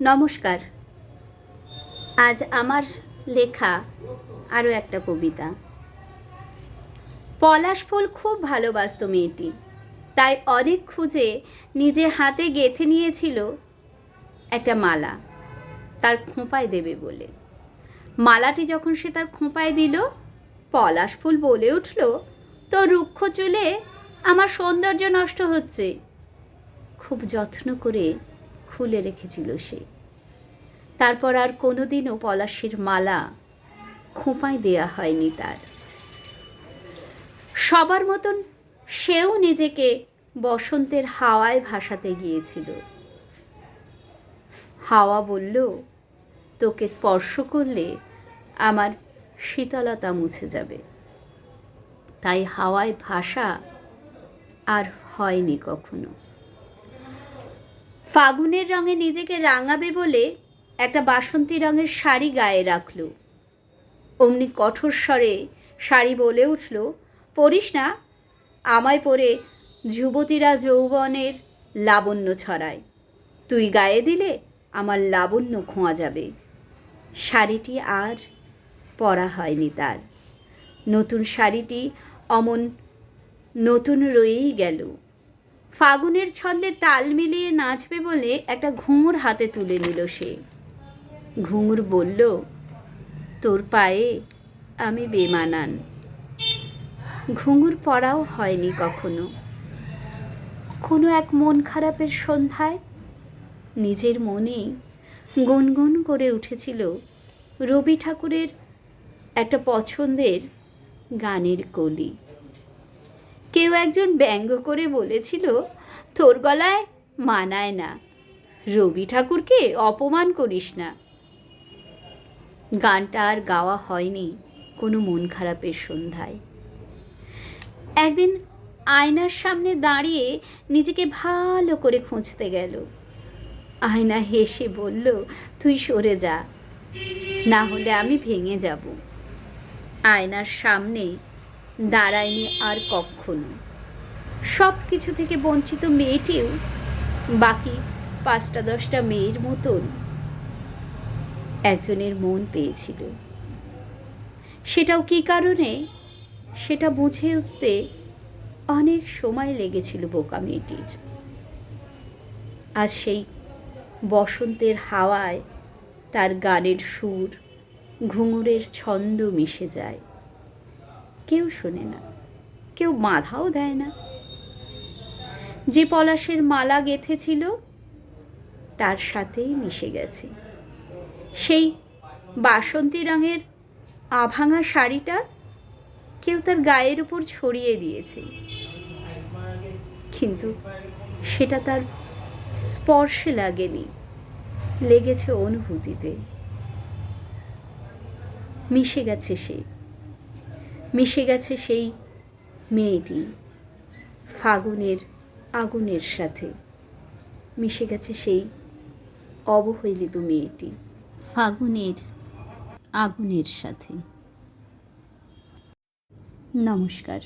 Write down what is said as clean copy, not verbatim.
নমস্কার। আজ আমার লেখা আরও একটা কবিতা। পলাশ ফুল খুব ভালোবাসত মেয়েটি, তাই অনেক খুঁজে নিজে হাতে গেঁথে নিয়েছিল একটা মালা তার খোঁপায় দেবে বলে। মালাটি যখন সে তার খোঁপায় দিল, পলাশ ফুল বলে উঠল, তো রুক্ষ চুলে আমার সৌন্দর্য নষ্ট হচ্ছে। খুব যত্ন করে খুলে রেখেছিল সে। তারপর আর কোনোদিনও পলাশের মালা খোঁপায় দেয়া হয়নি তার। সবার মতন সেও নিজেকে বসন্তের হাওয়ায় ভাসাতে গিয়েছিল। হাওয়া বলল, তোকে স্পর্শ করলে আমার শীতলতা মুছে যাবে। তাই হাওয়ায় ভাসা আর হয়নি কখনো। ফাগুনের রঙে নিজেকে রাঙাবে বলে একটা বাসন্তী রঙের শাড়ি গায়ে রাখল। অমনি কঠোর স্বরে শাড়ি বলে উঠল, পরিস না, আমায় পরে যুবতীরা যৌবনের লাবণ্য ছড়ায়। তুই গায়ে দিলে আমার লাবণ্য খোঁয়া যাবে। শাড়িটি আর পরা হয়নি তার। নতুন শাড়িটি অমন নতুন রয়েই গেল। ফাগুনের ছন্দে তাল মিলিয়ে নাচবে বলে একটা ঘুঙুর হাতে তুলে নিল সে। ঘুঙুর বলল, তোর পায়ে আমি বেমানান। ঘুঙুর পরাও হয়নি কখনো। কোনো এক মন খারাপের সন্ধ্যায় নিজের মনেই গুনগুন করে উঠেছিল রবি ঠাকুরের একটা পছন্দের গানের কলি। কেউ একজন ব্যঙ্গ করে বলেছিল, তোর গলায় মানায় না, রবি ঠাকুরকে অপমান করিস না। গানটা আর গাওয়া হয়নি কোনো মন খারাপের সন্ধ্যায়। একদিন আয়নার সামনে দাঁড়িয়ে নিজেকে ভালো করে খুঁজতে গেল। আয়না হেসে বলল, তুই সরে যা, না হলে আমি ভেঙে যাব। আয়নার সামনে দাঁড়ায়নি আর কখনো। সব কিছু থেকে বঞ্চিত মেয়েটিও বাকি 5-10টা মেয়ের মতন একজনের মন পেয়েছিল। সেটাও কী কারণে, সেটা বুঝে উঠতে অনেক সময় লেগেছিল বোকা মেয়েটির। আজ সেই বসন্তের হাওয়ায় তার গানের সুর, ঘুঙুরের ছন্দ মিশে যায়। কেউ শোনে না, কেউ বাধাও দেয় না। যে পলাশের মালা গেঁথেছিল তার সাথেই মিশে গেছে। সেই বাসন্তী রঙের আভাঙা শাড়িটা কেউ তার গায়ের উপর ছড়িয়ে দিয়েছে, কিন্তু সেটা তার স্পর্শে লাগেনি, লেগেছে অনুভূতিতে। মিশে গেছে সে, মিশে গেছে সেই মেয়েটি ফাগুনের আগুনের সাথে। মিশে গেছে সেই অবহেলিত মেয়েটি ফাগুনের আগুনের সাথে। নমস্কার।